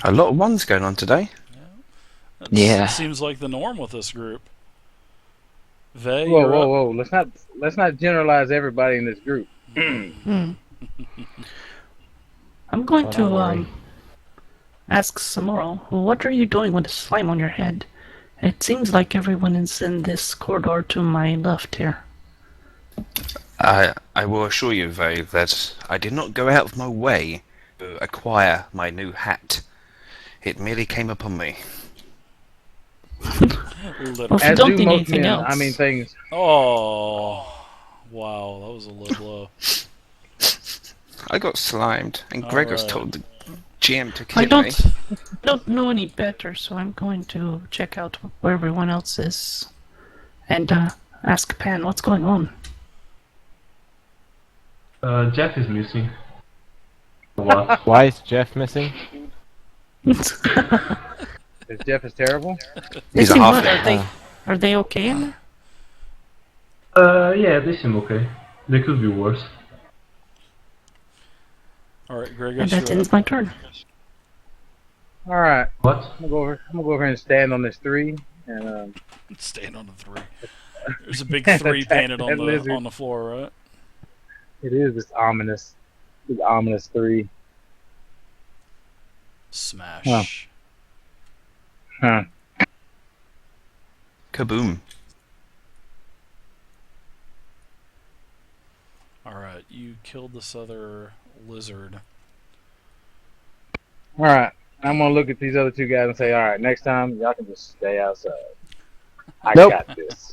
A lot of ones going on today. That Yeah. seems like the norm with this group. Vey, Whoa, you're whoa, up. whoa! Let's not generalize everybody in this group. Hmm. I'm going Oh, don't to worry. ask Samoro, what are you doing with the slime on your head? It seems like everyone is in this corridor to my left here. I will assure you, though, that I did not go out of my way to acquire my new hat. It merely came upon me. Well, if you As Literally. don't do need most anything men. I mean, else, things. Oh, wow, that was a low blow. I got slimed, and All Gregor's right. told the GM to I kill me. don't know any better, so I'm going to check out where everyone else is and ask Pan what's going on. Jeff is missing. What? Why is Jeff missing? Is Jeff is terrible? He's a Missing what? halfling. Are they okay in there? Yeah, they seem okay. They could be worse. All right, Greg, And that you're ends up. my turn. All right, What? I'm gonna go over. I'm gonna go over here and stand on this tree, and Stand on the three. There's a big three painted on That the lizard. on the floor, right? it is this ominous three. Smash. Huh. Kaboom. All right, you killed this other lizard. All right, I'm gonna look at these other two guys and say, all right, next time y'all can just stay outside. I Nope. got this.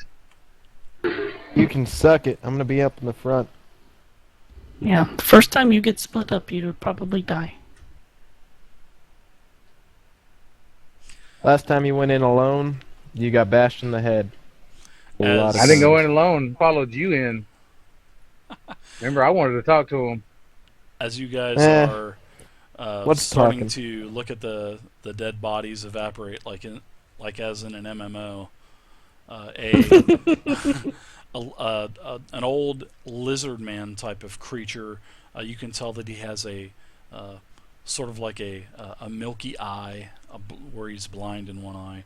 You can suck it. I'm gonna be up in the front. Yeah, the first time you get split up, you'll probably die. Last time you went in alone, you got bashed in the head. A lot of I didn't go times. in alone. Followed you in. Remember, I wanted to talk to him. As you guys Eh. are What's starting talking? to look at the dead bodies evaporate, like as in an MMO, an old lizard man type of creature. You can tell that he has a sort of like a milky eye, where he's blind in one eye,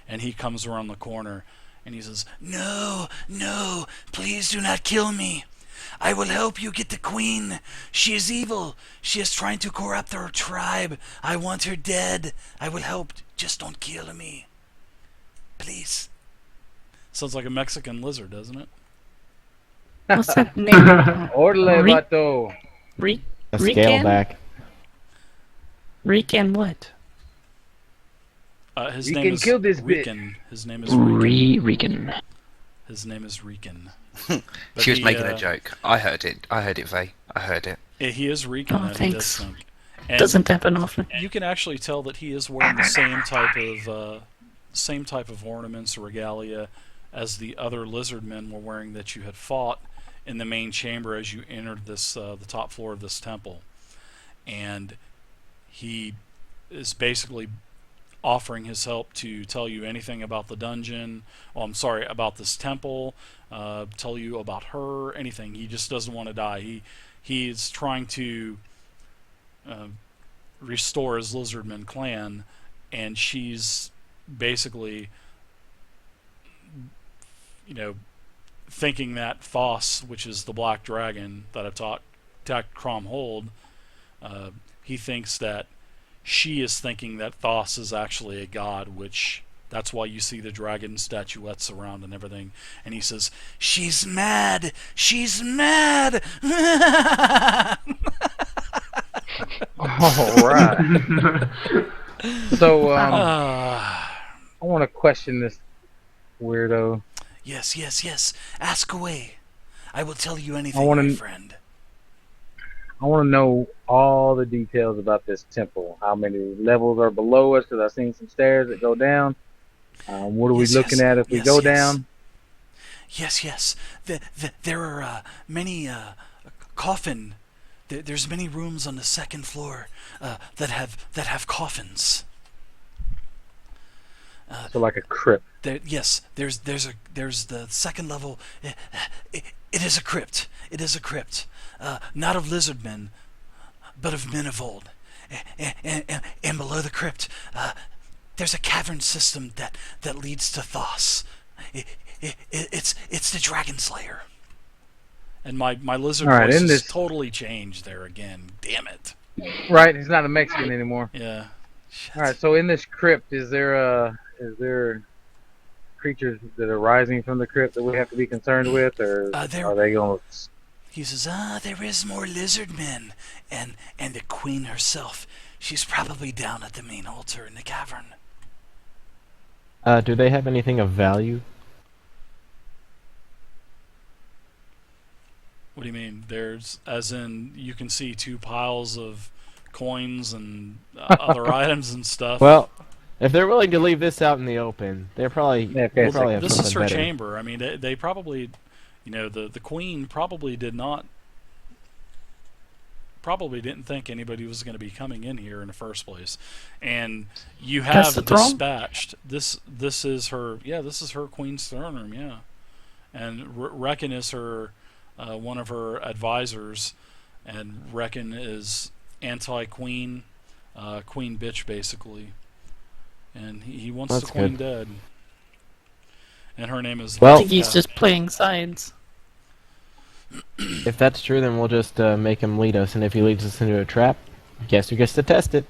and he comes around the corner and he says, "No, no, please do not kill me. I will help you get the queen. She is evil. She is trying to corrupt our tribe. I want her dead. I will help. Just don't kill me. Please." Sounds like a Mexican lizard, doesn't it? What's that name? Orle Re- vato. A Rican? scale back. Rican what? His You name can is kill this bitch. Rican. His name is Rican. Rican. His name is Rican. She was making a uh, joke. I heard it. I heard it, Vey. I heard it. He is Rican. Oh, That he does thanks. think. And Doesn't happen often. you can actually tell that he is wearing the same type of ornaments or regalia as the other lizard men were wearing that you had fought in the main chamber as you entered this the top floor of this temple. And he is basically offering his help to tell you anything about the dungeon. Oh, I'm sorry, about this temple. Tell you about her. Anything. He just doesn't want to die. He's trying to restore his Lizardman clan, and she's basically, thinking that Thoth, which is the black dragon that attacked Cromhold, he thinks that she is thinking that Thoth is actually a god, which that's why you see the dragon statuettes around and everything. And he says, "She's mad! She's mad!" All right. So I want to question this weirdo. Yes, yes, yes. Ask away. I will tell you I anything, wanna- my friend. I want to know all the details about this temple. How many levels are below us? Because I've seen some stairs that go down. What are we Yes, looking yes, at if we yes, go yes. down? Yes, yes. There are many coffin. There's many rooms on the second floor that have coffins. So like a crypt. Yes, there's the second level. It is a crypt. It is a crypt. Not of lizardmen, but of men of old. And below the crypt, there's a cavern system that leads to Thos. It's the Dragon Slayer. And my lizard All right, voice in is this- totally changed there again. Damn it. Right, he's not a Mexican anymore. Yeah. Shit. All right, so in this crypt, is there creatures that are rising from the crypt that we have to be concerned with, or there- are they going? He says, there is more lizard men, and the queen herself. She's probably down at the main altar in the cavern. Do they have anything of value? What do you mean? There's, as in, you can see 2 piles of coins and other items and stuff. Well, if they're willing to leave this out in the open, they're probably Yeah, okay, they so probably have This is something her better. chamber. I mean, they probably, the queen probably didn't think anybody was going to be coming in here in the first place. And you That's have the throne? dispatched this is her queen's throne room, yeah. And Reckon is her one of her advisors, and Reckon is anti-queen, queen bitch basically. And he wants That's the queen good. dead. And her name is Well- I think he's Valka. just playing sides. If that's true, then we'll just make him lead us, and if he leads us into a trap, guess who gets to test it?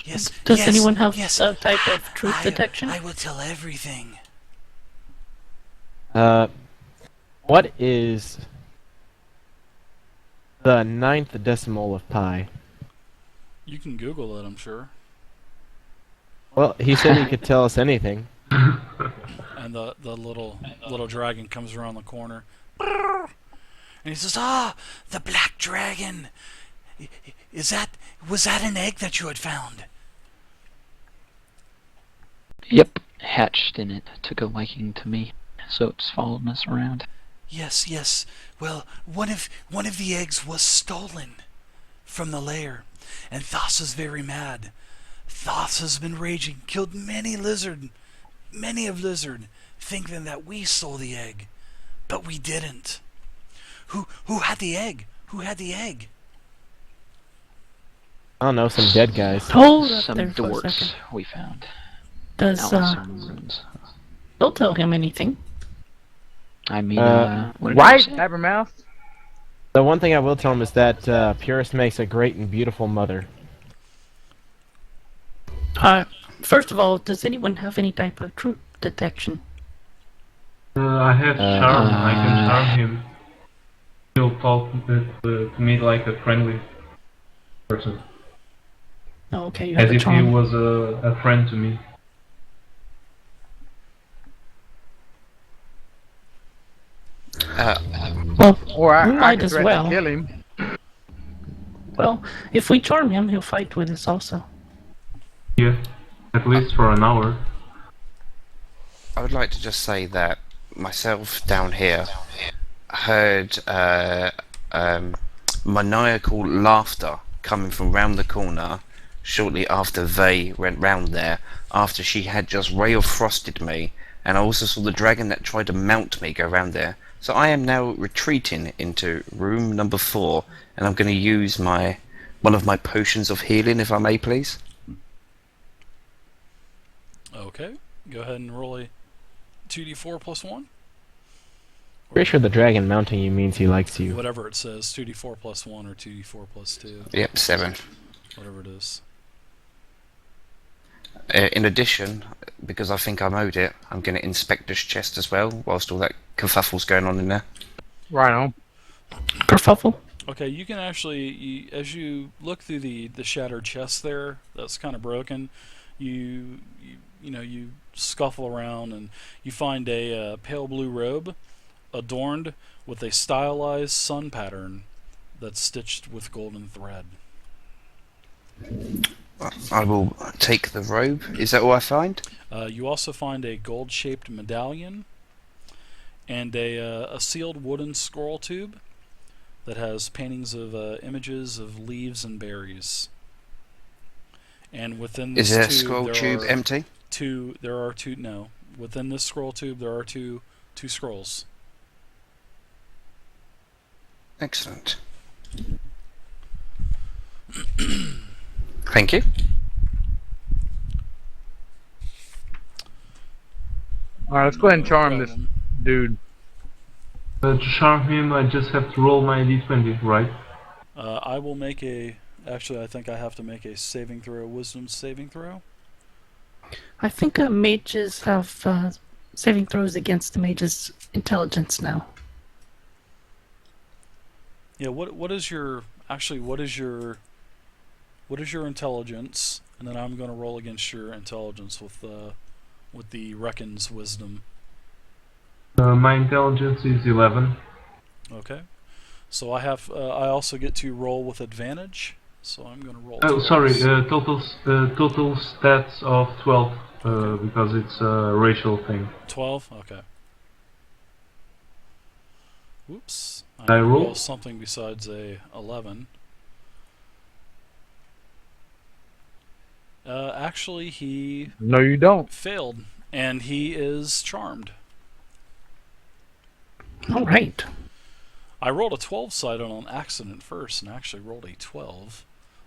Yes. Does yes, anyone have yes. a type of truth detection? I will tell everything. What is the 9th decimal of pi? You can Google it, I'm sure. Well, he said he could tell us anything. And the little dragon comes around the corner. And he says, the black dragon. Was that an egg that you had found? Yep, hatched in it. Took a liking to me, so it's following us around. Yes. Well, one of the eggs was stolen from the lair, and Thos is very mad. Thos has been raging, killed many of lizard, thinking that we stole the egg, but we didn't. Who had the egg? Who had the egg? I don't know, some dead guys. Hold up Some there for a dorks second. we found Does out in some ruins. don't tell him anything. I mean, what did Right, you say? Habermouth. The one thing I will tell him is that Purist makes a great and beautiful mother. First of all, does anyone have any type of truth detection? I have charm. I can charm him. He'll talk to me like a friendly person, Oh, okay, you as have a if he charm. was a friend to me. Well, Or I We might could as threaten well. to kill him. well, if we charm him, he'll fight with us also. Yeah, at least for an hour. I would like to just say that myself down here heard maniacal laughter coming from round the corner shortly after they went round there, after she had just ray of frosted me, and I also saw the dragon that tried to mount me go round there. So I am now retreating into room number 4, and I'm going to use one of my potions of healing, if I may, please. Okay, go ahead and roll a 2d4 plus 1. Pretty sure the dragon mounting you means he likes you. Whatever it says, 2d4 plus 1 or 2d4 plus 2, Yep, 7. whatever it is. In addition, because I think I'm owed it, I'm going to inspect this chest as well, whilst all that kerfuffle's going on in there. Right on. Kerfuffle? Okay, you can actually, as you look through the shattered chest there, that's kind of broken, you scuffle around and you find a pale blue robe adorned with a stylized sun pattern that's stitched with golden thread. I will take the robe. Is that all I find? You also find a gold-shaped medallion and a sealed wooden scroll tube that has paintings of images of leaves and berries. And within this Is the tube, scroll there tube are empty? no. Within this scroll tube, there are two scrolls. Excellent. Thank you. All right, let's go ahead and charm this Problem. dude. To charm him, I just have to roll my d20, right? I will make a. Actually, I think I have to make a saving throw, wisdom saving throw. I think mages have saving throws against the mage's intelligence now. Yeah. What is your what is your intelligence? And then I'm going to roll against your intelligence with the reckon's wisdom. My intelligence is 11. Okay. So I have. I also get to roll with advantage. So I'm going to roll. Oh, sorry, 12s. total stats of 12, Okay. because it's a racial thing. 12. Okay. Whoops. I I need to roll? roll something besides a 11. Actually, he No, you don't. failed, and he is charmed. All right. I rolled a 12 sided on accident first, and actually rolled a 12.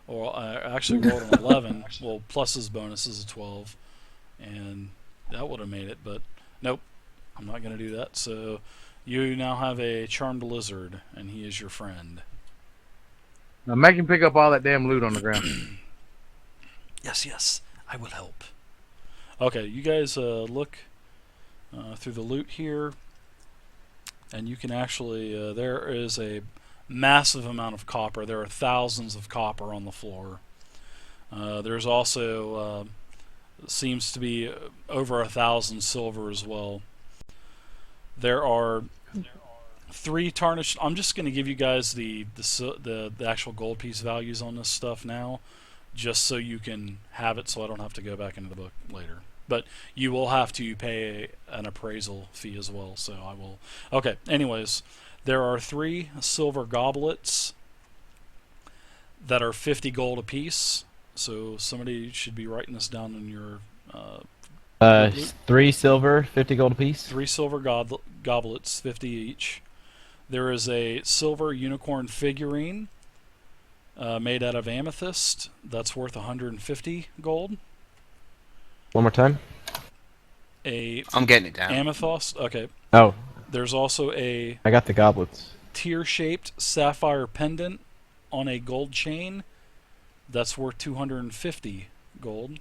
Or I actually rolled an 11. Well, plus his bonus is a 12, and that would have made it. But nope, I'm not going to do that. So you now have a charmed lizard, and he is your friend. Now make him pick up all that damn loot on the ground. Yes, I will help. Okay, you guys look through the loot here, and you can actually, there is a massive amount of copper. There are thousands of copper on the floor. There's also, seems to be over 1,000 silver as well. There are 3 tarnished. I'm just going to give you guys the actual gold piece values on this stuff now, just so you can have it, so I don't have to go back into the book later. But you will have to pay an appraisal fee as well, so I will. Okay, anyways, there are 3 silver goblets that are 50 gold apiece, so somebody should be writing this down in your... 3 silver, 50 gold apiece. 3 silver goblets, 50 each. There is a silver unicorn figurine made out of amethyst. That's worth 150 gold. One more time. I'm getting it down. Amethyst. Okay. Oh, There's also a I got the goblets. tear-shaped sapphire pendant on a gold chain. That's worth 250 gold.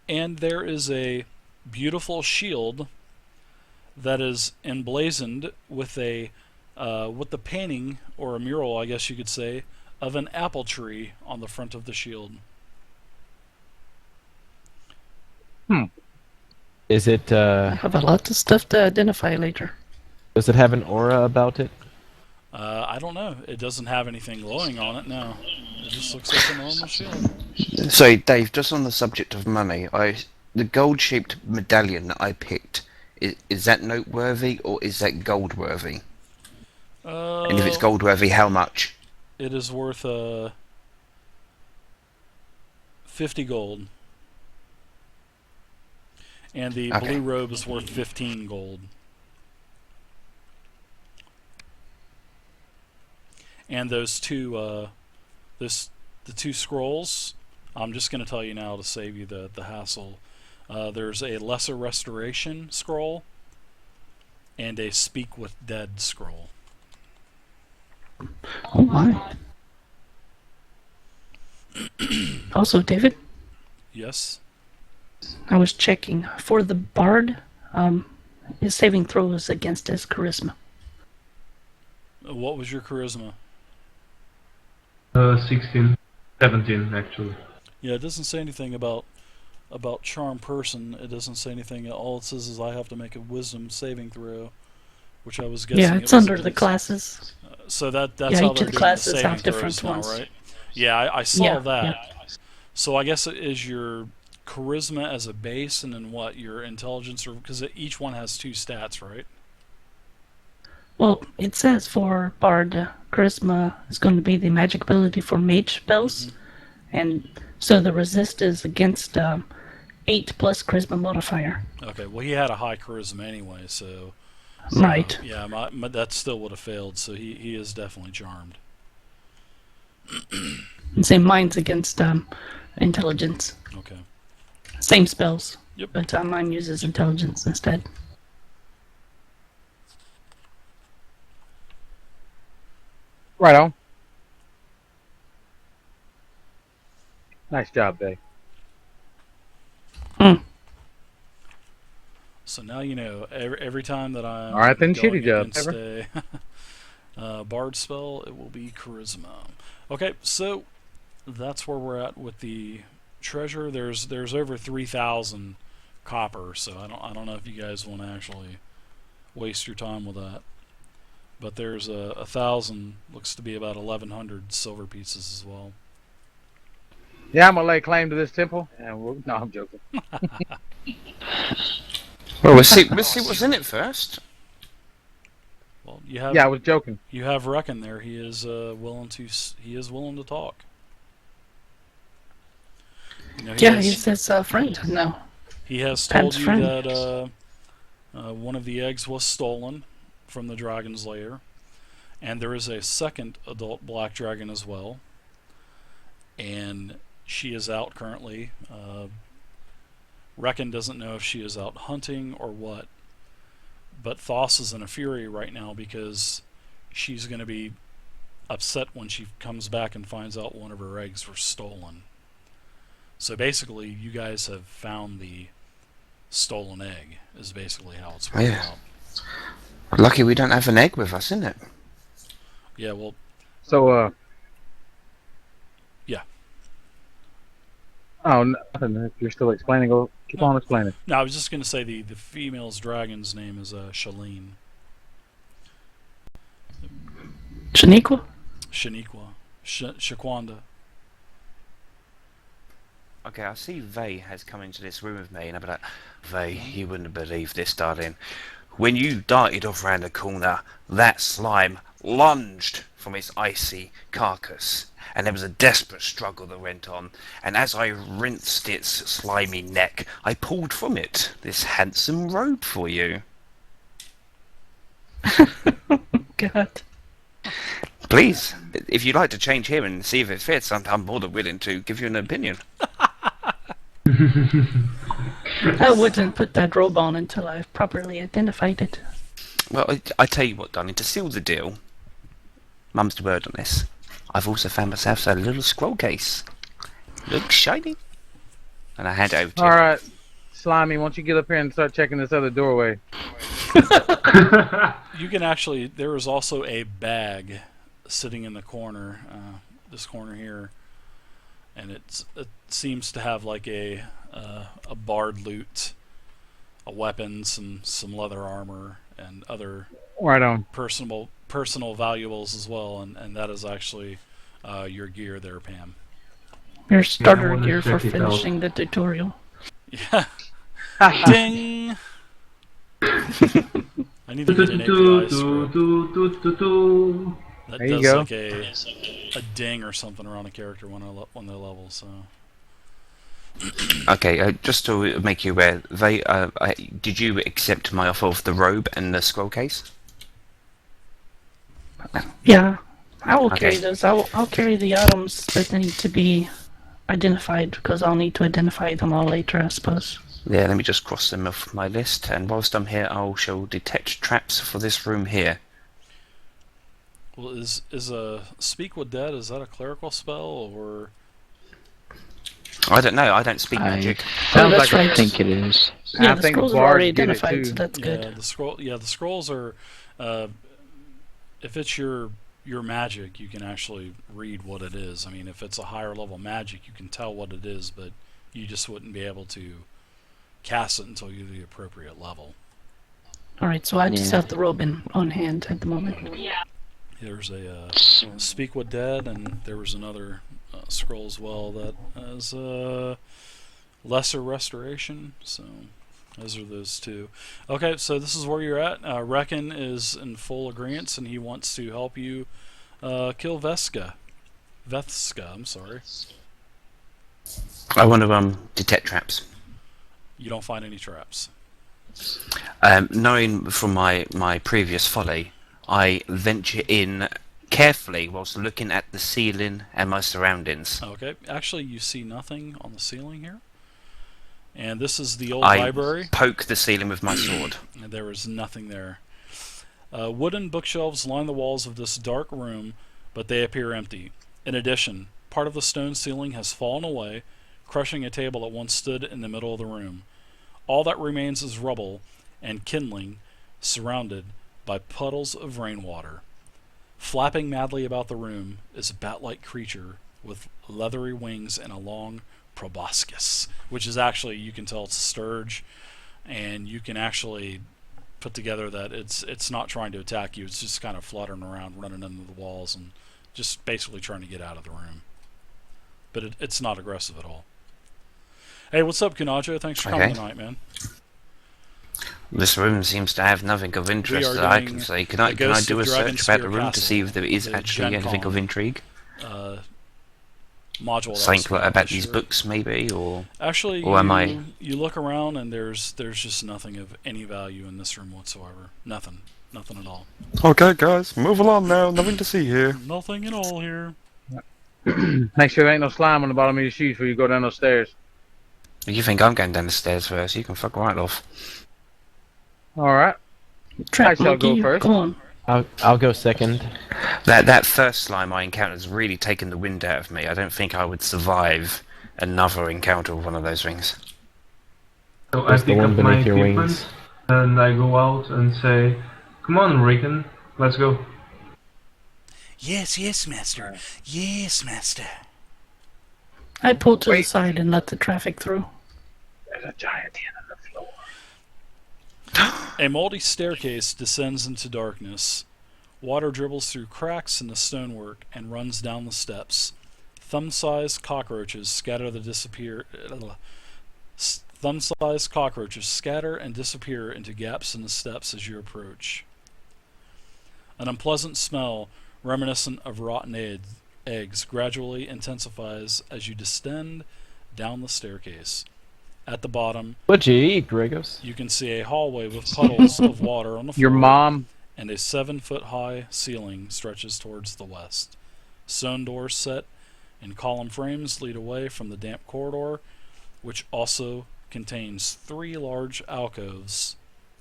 And there is a beautiful shield that is emblazoned with a with the painting, or a mural, I guess you could say, of an apple tree on the front of the shield. Is it? I have a lot of stuff to identify later. Does it have an aura about it? I don't know. It doesn't have anything glowing on it, no. It just looks like a normal shield. So, Dave, just on the subject of money, the gold-shaped medallion that I picked, is that noteworthy or is that gold-worthy? And if it's gold-worthy, how much? It is worth 50 gold. And the Okay. blue robe is worth 15 gold. And those two, the 2 scrolls, I'm just going to tell you now to save you the hassle. There's a Lesser Restoration scroll and a Speak with Dead scroll. Oh my. Also, David, Yes? I was checking for the bard. His saving throw is against his charisma. What was your charisma? 16, 17 actually. Yeah, it doesn't say anything about charm person. It doesn't say anything. All it says is I have to make a wisdom saving throw, which I was guessing. Yeah, it it's was under the against. classes. So that's Yeah, how each they're of the doing classes the saving have different throws now, ones. right? Yeah, I saw Yeah, that. yeah. So I guess it is your charisma as a base, and then what, your intelligence, or because each one has 2 stats, right? Well, it says for bard, charisma is going to be the magic ability for mage spells, and so the resist is against 8 plus charisma modifier. Okay, well he had a high charisma anyway, so Right. yeah, that still would have failed. So he is definitely charmed. And same mine's against intelligence. Okay. Same spells. Yep. But mine uses intelligence instead. Right on. Nice job, Dave. So now you know, every time that I'm All right, then, going shitty job, against a bard spell, it will be charisma. Okay, so that's where we're at with the treasure. There's over 3,000 copper, so I don't know if you guys want to actually waste your time with that. But there's 1,000, looks to be about 1,100 silver pieces as well. Yeah, I'm gonna lay claim to this temple. And no, I'm joking. Well, we'll see what's in it first. Well, you have Yeah, I was joking. you have Reckon there. He is willing to talk. You know, Yeah, he's his friend now. he has told Pam's you friend. that one of the eggs was stolen from the dragon's lair, and there is a second adult black dragon as well, and she is out currently. Reckon doesn't know if she is out hunting or what, but Thoss is in a fury right now because she's going to be upset when she comes back and finds out one of her eggs were stolen. So basically, you guys have found the stolen egg, is basically how it's working Yeah. out. Lucky we don't have an egg with us, isn't it? Yeah, well, So, Yeah. Oh, nothing. If you're still explaining, go keep on explaining. no, I was just going to say the female's dragon's name is Shalene. Shaniqua? Shaniqua. Shaquanda. Okay, I see Vay has come into this room with me, and I'll be like, Vay, you wouldn't believe this, darling. When you darted off round the corner, that slime lunged from its icy carcass, and there was a desperate struggle that went on, and as I rinsed its slimy neck, I pulled from it this handsome robe for you. God. Please, if you'd like to change here and see if it fits, I'm more than willing to give you an opinion. I wouldn't put that robe on until I've properly identified it. Well, I tell you what, darling, to seal the deal, mum's the word on this. I've also found myself a little scroll case. Looks shiny. And I hand it over to All you. right, Slimy, why don't you get up here and start checking this other doorway? You can actually, there is also a bag sitting in the corner, this corner here, and it seems to have like a bard loot, a weapon, some leather armor, and other Right on. personal valuables as well, and that is actually your gear there, Pam. Your starter wanna gear for check it out. finishing the tutorial. Yeah. Ding! I need to get an API script. That There you does go. like a ding or something around a character when they level. So Okay, just to make you aware, did you accept my offer of the robe and the scroll case? Yeah, I will carry Okay. those. I'll carry the items that need to be identified because I'll need to identify them all later, I suppose. Yeah, let me just cross them off my list, and whilst I'm here, I shall detect traps for this room here. well, is a speak with dead? Is that a clerical spell or? I don't know, I don't speak magic. Oh, Sounds that's like a- right. I think it is. Yeah, I the think scrolls are bards already get it, identified, so too. that's good. Yeah, the scrolls are. If it's your magic, you can actually read what it is. I mean, if it's a higher level magic, you can tell what it is, but you just wouldn't be able to cast it until you're the appropriate level. Alright, so I just Yeah. have the robe on hand at the moment. There's a Speak with Dead, and there was another scroll as well that has Lesser Restoration. So those are those two. Okay, so this is where you're at. Reckon is in full agreement, and he wants to help you kill Veska. I'm sorry. I want to detect traps. You don't find any traps. Knowing from my previous folly, I venture in carefully whilst looking at the ceiling and my surroundings. Okay, actually, you see nothing on the ceiling here. And this is the old I library, poke the ceiling with my sword. and there is nothing there. Wooden bookshelves line the walls of this dark room, but they appear empty. In addition, part of the stone ceiling has fallen away, crushing a table that once stood in the middle of the room. All that remains is rubble and kindling, surrounded by puddles of rainwater. Flapping madly about the room is a bat-like creature with leathery wings and a long proboscis, which is actually, you can tell it's a sturge, and you can actually put together that it's not trying to attack you, it's just kind of fluttering around, running into the walls, and just basically trying to get out of the room. But it's not aggressive at all. Hey, what's up, Kunajo? Thanks for coming Okay. tonight, man. This room seems to have nothing of interest are that I doing can say. Can the I Ghost do of a search about the Dragonspear room to see if there is Castle, the actually Gen anything Con. of intrigue? Module. that Something was about this these year. books, maybe, or Actually, Or am I- you look around and there's just nothing of any value in this room whatsoever. Nothing at all. Okay, guys, move along now. Nothing to see here. Nothing at all here. Make sure there ain't no slime on the bottom of your shoes before you go down those stairs. you think I'm going down the stairs first? You can fuck right off. All right. Trap I shall go monkey, first. come on. I'll go second. That first slime I encountered has really taken the wind out of me. I don't think I would survive another encounter with one of those things. So I There's the pick one up my beneath your equipment wings. and I go out and say, "Come on, Rickon, let's go." Yes, yes, master. Yes, master. I pull to the Wait. side and let the traffic through. There's a giant hand on the floor. A moldy staircase descends into darkness. Water dribbles through cracks in the stonework and runs down the steps. Thumb-sized cockroaches scatter and disappear into gaps in the steps as you approach. An unpleasant smell, reminiscent of rotten eggs, gradually intensifies as you descend down the staircase. At the bottom, What'd you eat, Dragos? you can see a hallway with puddles of water on the floor. Your mom. And a 7-foot-high ceiling stretches towards the west. Stone doors set in column frames lead away from the damp corridor, which also contains 3 large alcoves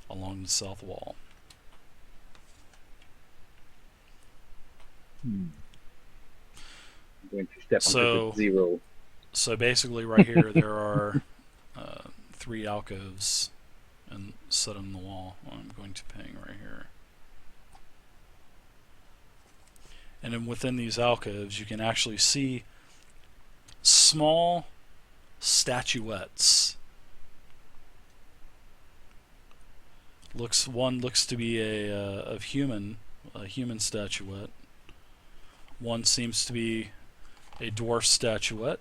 along the south wall. I'm going to step So- onto the zero. So basically, right here there are 3 alcoves and set on the wall. I'm going to ping right here. And then within these alcoves, you can actually see small statuettes. One looks to be a human statuette. One seems to be a dwarf statuette,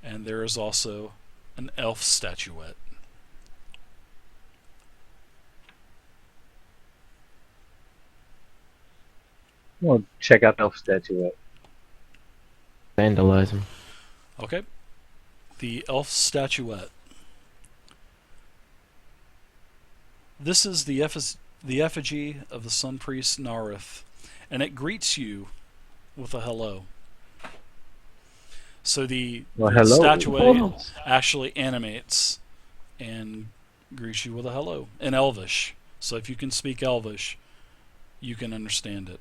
and there is also an elf statuette. We'll check out the elf statuette. Vandalize him. Okay. The elf statuette. This is the effigy of the sun priest Nareth, and it greets you with a hello. So the Hello. statuette Oh. actually animates and greets you with a hello in Elvish. So if you can speak Elvish, you can understand it.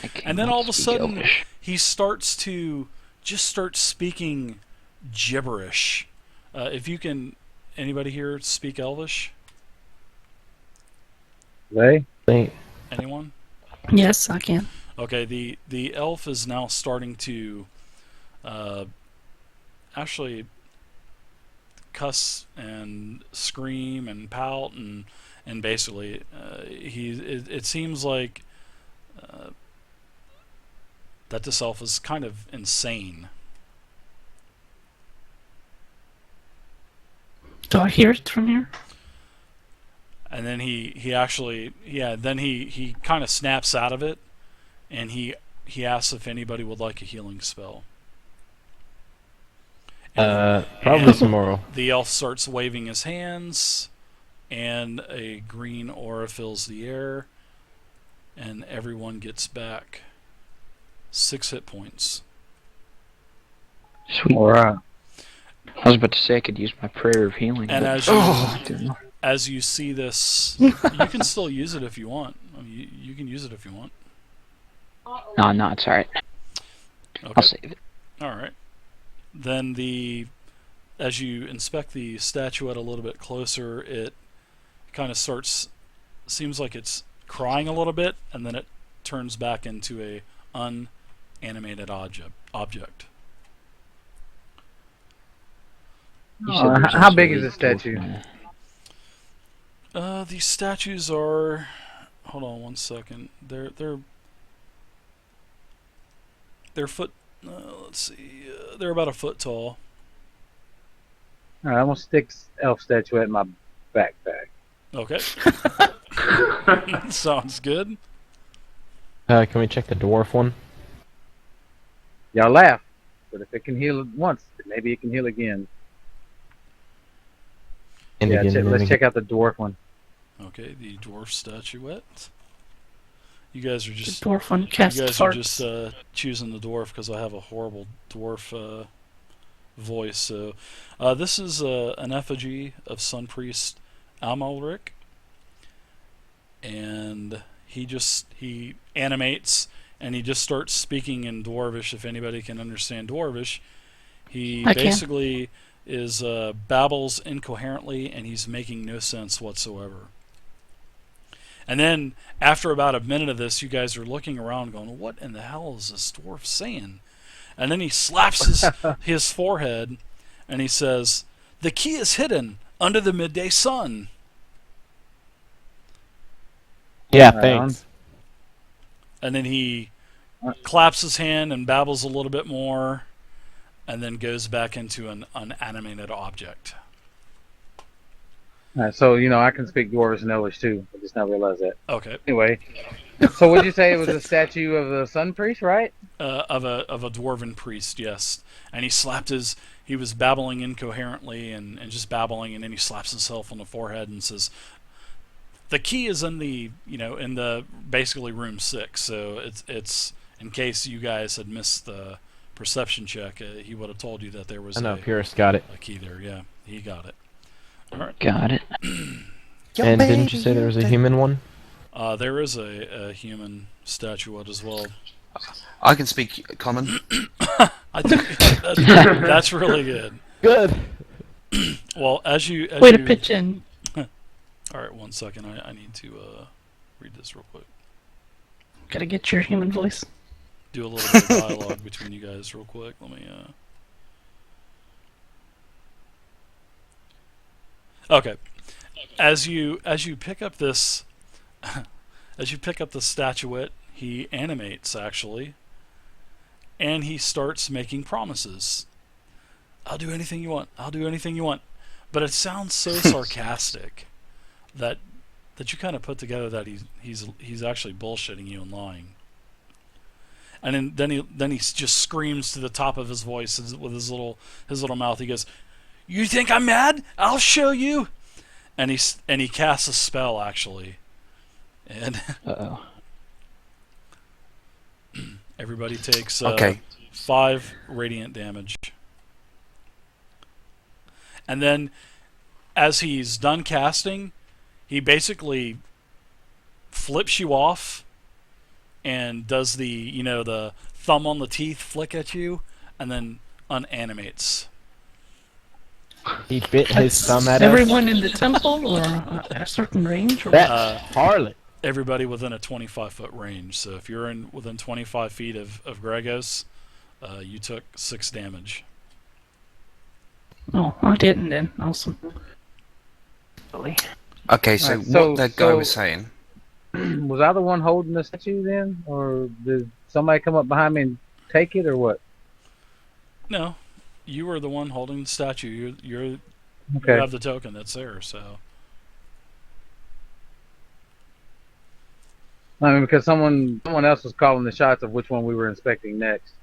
I cannot And then all of a speak sudden, Elvish. he starts to just start speaking gibberish. If you can, anybody here speak Elvish? Ray? Think- Anyone? Yes, I can. Okay, the elf is now starting to actually cuss and scream and pout and basically it seems like that this elf is kind of insane. Do I hear it from here? And then he actually he kind of snaps out of it, and he asks if anybody would like a healing spell. Probably some moral. The elf starts waving his hands, and a green aura fills the air, and everyone gets back 6 hit points. Sweet. All right. I was about to say I could use my prayer of healing. And but as you see this, you can still use it if you want. I mean, you can use it if you want. No, it's alright. Okay. I'll save it. All right. Then as you inspect the statuette a little bit closer, it kind of seems like it's crying a little bit, and then it turns back into a unanimated object. You said there's How also big a is the statue? dwarf man. These statues are. Hold on one second. They're foot. Let's see. They're about a foot tall. All right, I'm gonna stick elf statuette in my backpack. Okay. Sounds good. Can we check the dwarf one? Y'all laugh, but if it can heal once, maybe it can heal again. And Yeah, again, and let's again. check out the dwarf one. Okay, the dwarf statuette. You guys are The just dwarf one cast you guys are farts. just choosing the dwarf because I have a horrible dwarf voice. So this is an effigy of Sun Priest Amalric, and he animates and he just starts speaking in Dwarvish. If anybody can understand Dwarvish, he I can. basically is babbles incoherently and he's making no sense whatsoever. And then after about a minute of this, you guys are looking around going, what in the hell is this dwarf saying? And then he slaps his forehead and he says, the key is hidden under the midday sun. Yeah, Right thanks. And then he claps his hand and babbles a little bit more and then goes back into an unanimated object. All right, so I can speak Dwarvish and Elvish too. I just now realized that. Okay. Anyway, so would you say it was a statue of the Sun Priest, right? Of a dwarven priest, yes. And he was babbling incoherently and just babbling, and then he slaps himself on the forehead and says, the key is in the basically room 6. So it's in case you guys had missed the perception check, he would have told you that there was I know, Purist got it. a key there. Yeah, he got it. All right. Got it. And didn't you say there was a human one? There is a human statuette as well. I can speak common. I think that's really good. Good. Well, as you Way to pitch in. all right, 1 second. I need to read this real quick. Gotta get your human voice. Do a little bit of dialogue between you guys real quick. Let me. Okay. As you pick up this, as you pick up the statuette, he animates actually, and he starts making promises. I'll do anything you want. I'll do anything you want. But it sounds so sarcastic that you kind of put together that he's actually bullshitting you and lying. And then he just screams to the top of his voice with his little mouth. He goes, "You think I'm mad? I'll show you." And he casts a spell actually, and Uh-oh. everybody takes Okay. 5 radiant damage. And then, as he's done casting, he basically flips you off and does the thumb on the teeth flick at you, and then unanimates. He bit his thumb at us. Everyone in the temple or at a certain range? Or That harlot. Everybody within a 25-foot range. So if you're within 25 feet of Gregos, you took 6 damage. Oh, I didn't then. Awesome. Okay, so Alright, so- what that guy so- was saying. Was I the one holding the statue then, or did somebody come up behind me and take it, or what? No, you were the one holding the statue. You Okay. have the token that's there. So I mean, because someone else was calling the shots of which one we were inspecting next.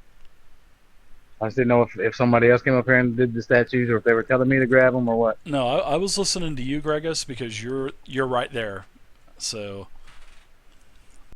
I just didn't know if somebody else came up here and did the statues, or if they were telling me to grab them, or what. No, I was listening to you, Gregis, because you're right there. So